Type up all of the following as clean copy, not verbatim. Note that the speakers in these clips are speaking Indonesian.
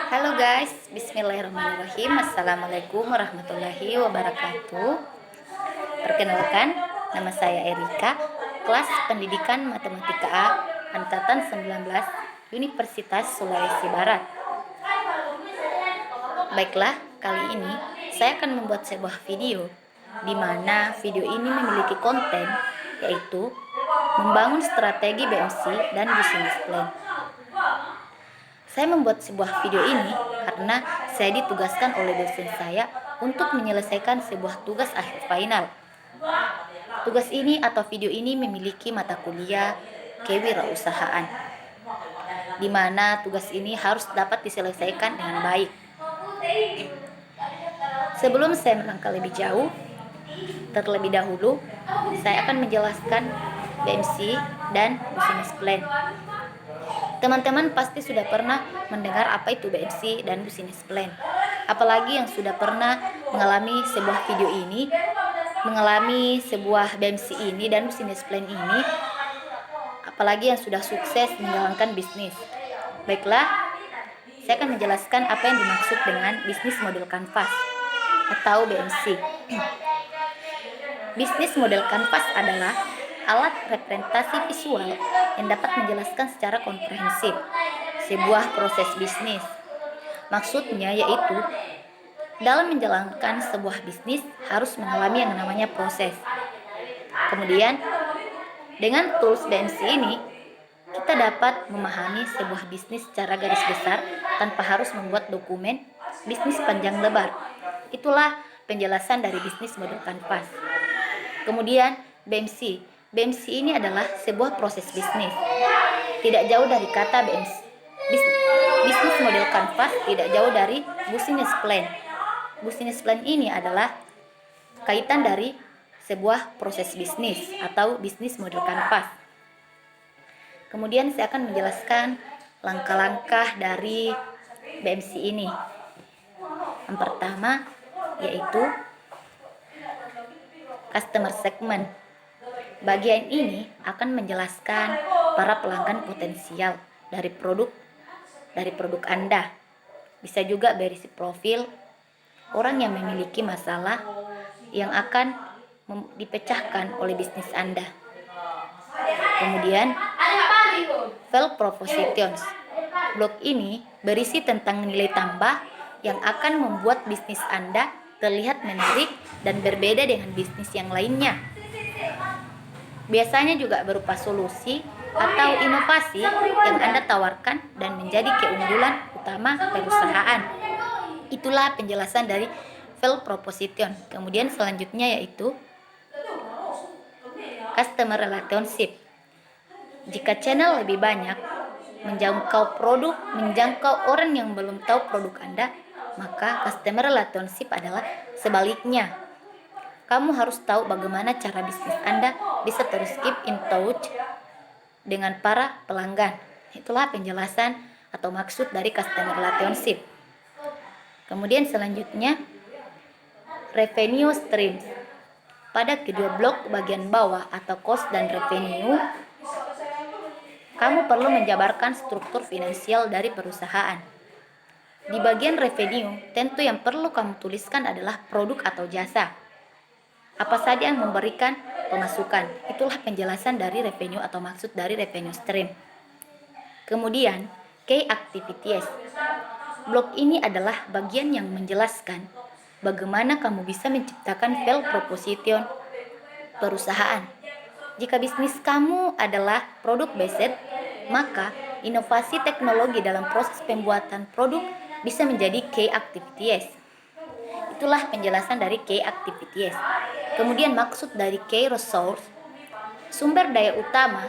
Halo guys, bismillahirrahmanirrahim. Assalamualaikum warahmatullahi wabarakatuh. Perkenalkan, nama saya Erika, kelas pendidikan Matematika A, angkatan 19, Universitas Sulawesi Barat. Baiklah, kali ini saya akan membuat sebuah video di mana video ini memiliki konten yaitu membangun strategi BMC dan business plan. Saya membuat sebuah video ini karena saya ditugaskan oleh dosen saya untuk menyelesaikan sebuah tugas akhir final. Tugas ini atau video ini memiliki mata kuliah kewirausahaan, di mana tugas ini harus dapat diselesaikan dengan baik. Sebelum saya melangkah lebih jauh, terlebih dahulu saya akan menjelaskan BMC dan business plan. Teman-teman pasti sudah pernah mendengar apa itu BMC dan business plan. Apalagi yang sudah pernah mengalami sebuah video ini, mengalami sebuah BMC ini dan business plan ini, apalagi yang sudah sukses menjalankan bisnis. Baiklah, saya akan menjelaskan apa yang dimaksud dengan bisnis model kanvas atau BMC. Bisnis model kanvas adalah alat representasi visual yang dapat menjelaskan secara komprehensif sebuah proses bisnis. Maksudnya yaitu dalam menjalankan sebuah bisnis harus mengalami yang namanya proses. Kemudian dengan tools BMC ini kita dapat memahami sebuah bisnis secara garis besar tanpa harus membuat dokumen bisnis panjang lebar. Itulah penjelasan dari bisnis model kanvas. Kemudian BMC ini adalah sebuah proses bisnis. Tidak jauh dari kata BMC. Bisnis model kanvas tidak jauh dari business plan. Business plan ini adalah kaitan dari sebuah proses bisnis atau bisnis model kanvas. Kemudian saya akan menjelaskan langkah-langkah dari BMC ini. Yang pertama yaitu customer segment. Bagian ini akan menjelaskan para pelanggan potensial dari produk Anda. Bisa juga berisi profil orang yang memiliki masalah yang akan dipecahkan oleh bisnis Anda. Kemudian value propositions. Blok ini berisi tentang nilai tambah yang akan membuat bisnis Anda terlihat menarik dan berbeda dengan bisnis yang lainnya. Biasanya juga berupa solusi atau inovasi yang Anda tawarkan dan menjadi keunggulan utama perusahaan. Itulah penjelasan dari value proposition. Kemudian selanjutnya yaitu customer relationship. Jika channel lebih banyak menjangkau orang yang belum tahu produk Anda, maka customer relationship adalah sebaliknya. Kamu harus tahu bagaimana cara bisnis Anda bisa terus keep in touch dengan para pelanggan. Itulah penjelasan atau maksud dari customer relationship. Kemudian selanjutnya revenue streams. Pada kedua blok bagian bawah atau cost dan revenue, kamu perlu menjabarkan struktur finansial dari perusahaan. Di bagian revenue, tentu yang perlu kamu tuliskan adalah produk atau jasa. Apa saja yang memberikan pemasukan. Itulah penjelasan dari revenue atau maksud dari revenue stream. Kemudian, key activities. Blok ini adalah bagian yang menjelaskan bagaimana kamu bisa menciptakan value proposition perusahaan. Jika bisnis kamu adalah produk based, maka inovasi teknologi dalam proses pembuatan produk bisa menjadi key activities. Itulah penjelasan dari key activities. Kemudian maksud dari key resource, sumber daya utama.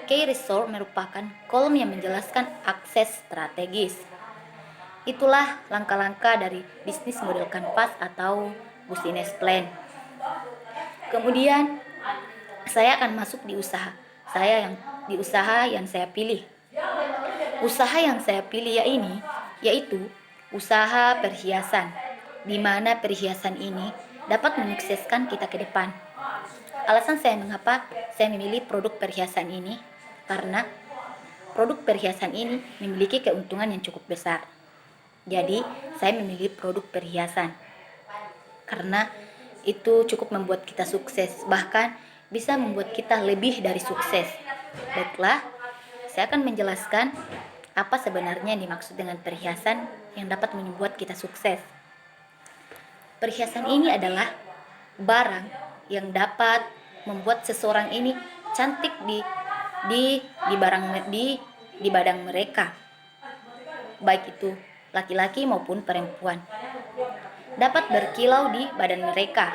Key resource merupakan kolom yang menjelaskan akses strategis. Itulah langkah-langkah dari bisnis model kanvas atau business plan. Kemudian saya akan masuk di usaha. Usaha yang saya pilih. Usaha yang saya pilih yaitu usaha perhiasan, di mana perhiasan ini dapat menyukseskan kita ke depan. Alasan saya mengapa saya memilih produk perhiasan ini karena produk perhiasan ini memiliki keuntungan yang cukup besar. Jadi, saya memilih produk perhiasan karena itu cukup membuat kita sukses, bahkan bisa membuat kita lebih dari sukses. Baiklah, saya akan menjelaskan apa sebenarnya yang dimaksud dengan perhiasan yang dapat membuat kita sukses. Perhiasan ini adalah barang yang dapat membuat seseorang ini cantik di badan mereka, baik itu laki-laki maupun perempuan. Dapat berkilau di badan mereka.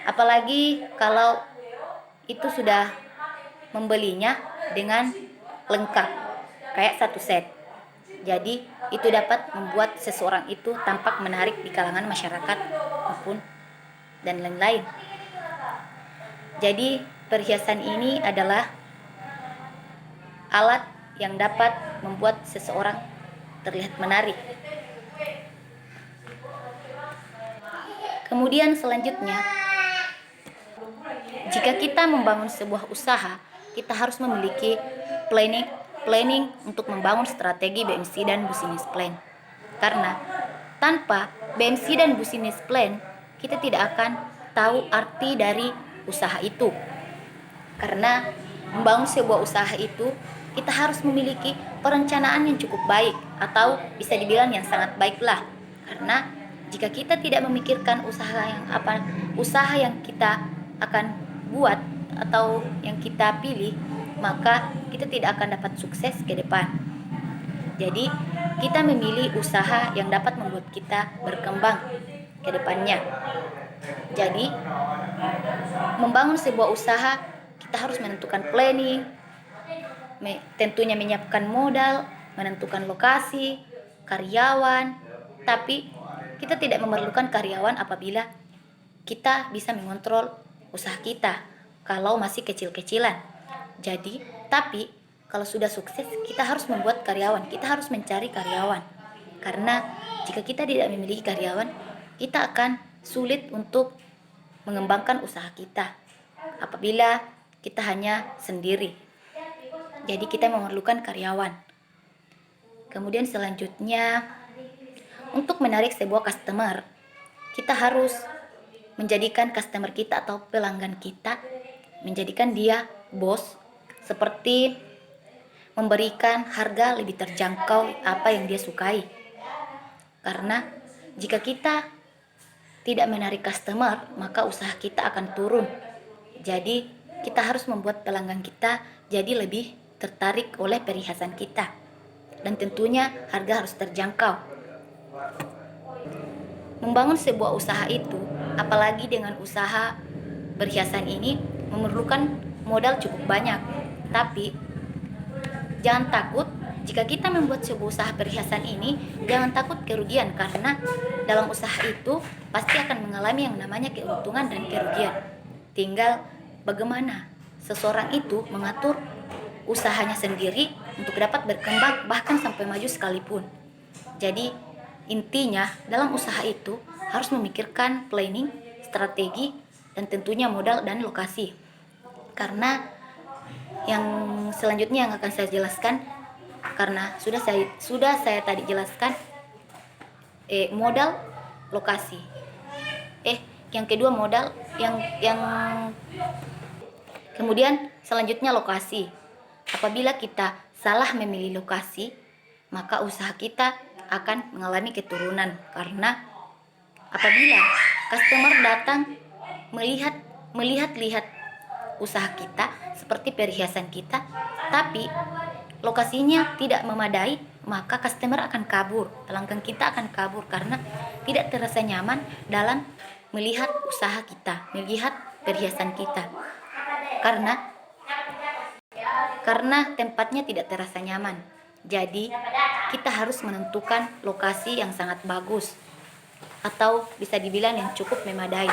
Apalagi kalau itu sudah membelinya dengan lengkap, kayak satu set. Jadi itu dapat membuat seseorang itu tampak menarik di kalangan masyarakat maupun dan lain-lain. Jadi perhiasan ini adalah alat yang dapat membuat seseorang terlihat menarik. Kemudian selanjutnya, jika kita membangun sebuah usaha, kita harus memiliki planning untuk membangun strategi BMC dan business plan. Karena tanpa BMC dan business plan, kita tidak akan tahu arti dari usaha itu. Karena membangun sebuah usaha itu, kita harus memiliki perencanaan yang cukup baik, atau bisa dibilang yang sangat baiklah. Karena jika kita tidak memikirkan usaha yang kita akan buat atau yang kita pilih, maka kita tidak akan dapat sukses ke depan. Jadi, kita memilih usaha yang dapat membuat kita berkembang ke depannya. Jadi, membangun sebuah usaha, kita harus menentukan planning, tentunya menyiapkan modal, menentukan lokasi, karyawan. Tapi kita tidak memerlukan karyawan apabila kita bisa mengontrol usaha kita kalau masih kecil-kecilan. Jadi, tapi kalau sudah sukses, kita harus membuat karyawan, kita harus mencari karyawan. Karena jika kita tidak memiliki karyawan, kita akan sulit untuk mengembangkan usaha kita apabila kita hanya sendiri. Jadi kita memerlukan karyawan. Kemudian selanjutnya, untuk menarik sebuah customer, kita harus menjadikan customer kita atau pelanggan kita, menjadikan dia bos, seperti memberikan harga lebih terjangkau apa yang dia sukai. Karena jika kita tidak menarik customer, maka usaha kita akan turun. Jadi kita harus membuat pelanggan kita jadi lebih tertarik oleh perhiasan kita. Dan tentunya harga harus terjangkau. Membangun sebuah usaha itu, apalagi dengan usaha perhiasan ini, memerlukan modal cukup banyak. Tapi jangan takut jika kita membuat sebuah usaha perhiasan ini, jangan takut kerugian, karena dalam usaha itu pasti akan mengalami yang namanya keuntungan dan kerugian. Tinggal bagaimana seseorang itu mengatur usahanya sendiri untuk dapat berkembang bahkan sampai maju sekalipun. Jadi intinya dalam usaha itu harus memikirkan planning, strategi, dan tentunya modal dan lokasi. Karena yang selanjutnya yang akan saya jelaskan, karena sudah saya tadi jelaskan modal, lokasi. Yang kedua modal, yang kemudian selanjutnya lokasi. Apabila kita salah memilih lokasi, maka usaha kita akan mengalami keturunan. Karena apabila customer datang melihat usaha kita seperti perhiasan kita, tapi lokasinya tidak memadai, maka customer akan kabur, pelanggan kita akan kabur karena tidak terasa nyaman dalam melihat usaha kita, melihat perhiasan kita. Karena tempatnya tidak terasa nyaman. Jadi kita harus menentukan lokasi yang sangat bagus atau bisa dibilang yang cukup memadai.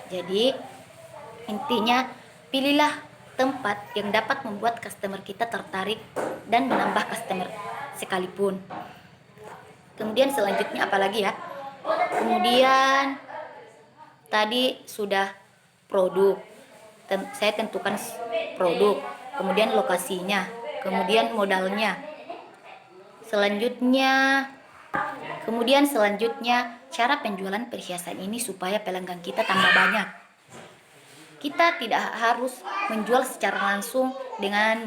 Jadi intinya pilihlah tempat yang dapat membuat customer kita tertarik dan menambah customer sekalipun. Kemudian selanjutnya apalagi ya? Kemudian tadi sudah produk. Saya tentukan produk, kemudian lokasinya, kemudian modalnya. Selanjutnya Kemudian selanjutnya, cara penjualan perhiasan ini supaya pelanggan kita tambah banyak. Kita tidak harus menjual secara langsung dengan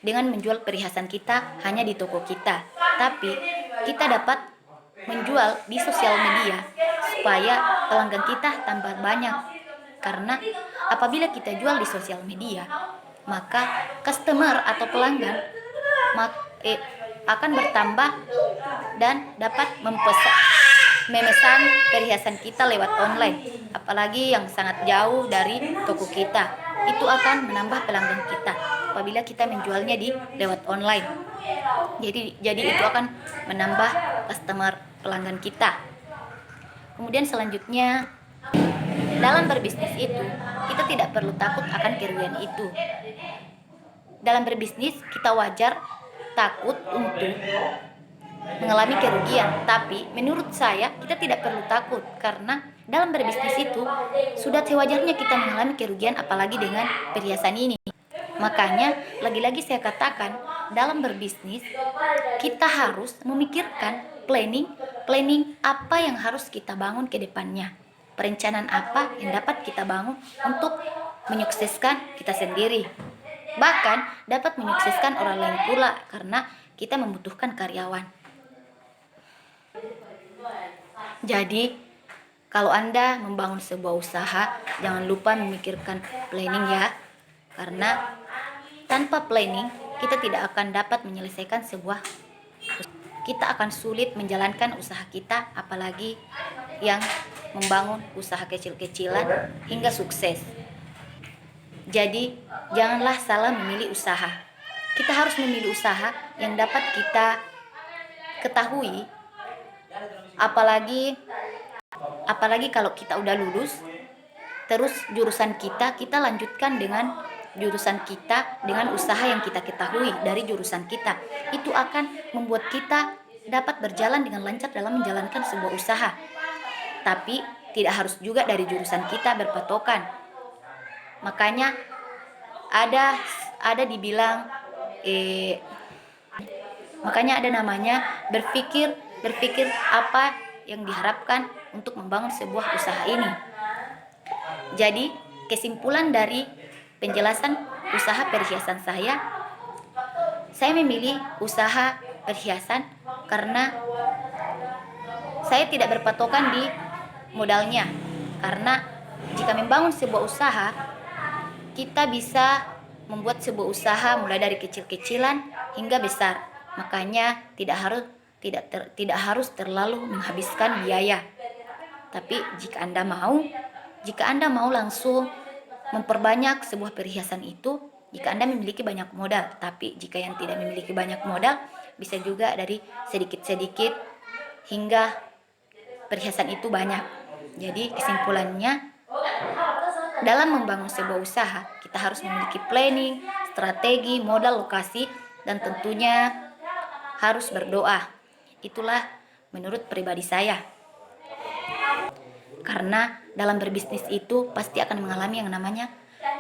menjual perhiasan kita hanya di toko kita, tapi kita dapat menjual di sosial media supaya pelanggan kita tambah banyak. Karena apabila kita jual di sosial media, maka customer atau pelanggan akan bertambah dan dapat memesan perhiasan kita lewat online, apalagi yang sangat jauh dari toko kita. Itu akan menambah pelanggan kita apabila kita menjualnya di lewat online. Jadi itu akan menambah customer pelanggan kita. Kemudian selanjutnya, dalam berbisnis itu kita tidak perlu takut akan kerugian itu. Dalam berbisnis kita wajar takut untuk mengalami kerugian, tapi menurut saya kita tidak perlu takut, karena dalam berbisnis itu sudah sewajarnya kita mengalami kerugian, apalagi dengan perhiasan ini. Makanya lagi-lagi saya katakan, dalam berbisnis kita harus memikirkan planning apa yang harus kita bangun ke depannya, perencanaan apa yang dapat kita bangun untuk menyukseskan kita sendiri, bahkan dapat menyukseskan orang lain pula, karena kita membutuhkan karyawan. Jadi kalau Anda membangun sebuah usaha, jangan lupa memikirkan planning ya, karena tanpa planning kita tidak akan dapat menyelesaikan sebuah usaha. Kita akan sulit menjalankan usaha kita, apalagi yang membangun usaha kecil-kecilan hingga sukses. Jadi janganlah salah memilih usaha. Kita harus memilih usaha yang dapat kita ketahui, apalagi kalau kita udah lulus, terus jurusan kita lanjutkan dengan jurusan kita dengan usaha yang kita ketahui dari jurusan kita. Itu akan membuat kita dapat berjalan dengan lancar dalam menjalankan sebuah usaha. Tapi tidak harus juga dari jurusan kita berpatokan. Makanya ada dibilang makanya ada namanya berpikir apa yang diharapkan untuk membangun sebuah usaha ini. Jadi kesimpulan dari penjelasan usaha perhiasan saya memilih usaha perhiasan karena saya tidak berpatokan di modalnya. Karena jika membangun sebuah usaha, kita bisa membuat sebuah usaha mulai dari kecil-kecilan hingga besar. Makanya tidak harus terlalu menghabiskan biaya. Tapi jika Anda mau langsung memperbanyak sebuah perhiasan itu, jika Anda memiliki banyak modal. Tapi jika yang tidak memiliki banyak modal, bisa juga dari sedikit-sedikit hingga perhiasan itu banyak. Jadi kesimpulannya, dalam membangun sebuah usaha, kita harus memiliki planning, strategi, modal, lokasi, dan tentunya harus berdoa. Itulah menurut pribadi saya. Karena dalam berbisnis itu pasti akan mengalami yang namanya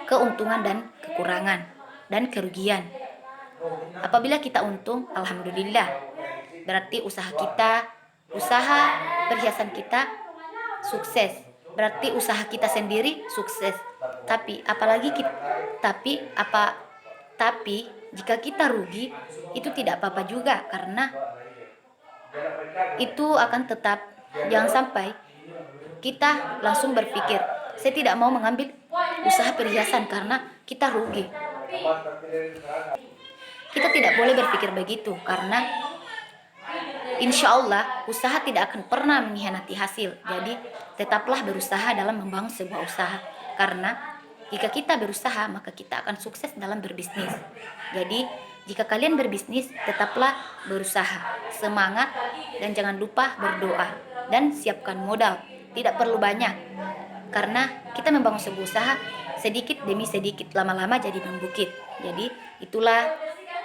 keuntungan dan kekurangan dan kerugian. Apabila kita untung, alhamdulillah, berarti usaha perhiasan kita sukses. Berarti usaha kita sendiri sukses. Tapi jika kita rugi, itu tidak apa-apa juga, karena itu akan tetap, jangan sampai kita langsung berpikir, saya tidak mau mengambil usaha perhiasan karena kita rugi. Kita tidak boleh berpikir begitu, karena insya Allah usaha tidak akan pernah mengkhianati hasil. Jadi tetaplah berusaha dalam membangun sebuah usaha, karena jika kita berusaha maka kita akan sukses dalam berbisnis. Jadi jika kalian berbisnis, tetaplah berusaha, semangat, dan jangan lupa berdoa dan siapkan modal. Tidak perlu banyak, karena kita membangun sebuah usaha sedikit demi sedikit, lama-lama jadi membukit. Jadi itulah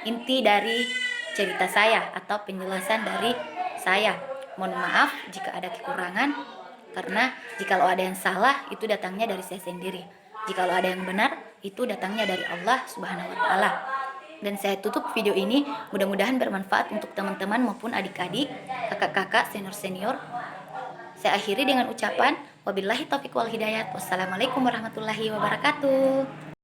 inti dari cerita saya atau penjelasan dari saya. Mohon maaf jika ada kekurangan, karena jikalau ada yang salah itu datangnya dari saya sendiri. Jikalau ada yang benar itu datangnya dari Allah Subhanahu wa taala. Dan saya tutup video ini, mudah-mudahan bermanfaat untuk teman-teman maupun adik-adik, kakak-kakak, senior-senior. Saya akhiri dengan ucapan wabillahi taufiq wal hidayat. Wassalamualaikum warahmatullahi wabarakatuh.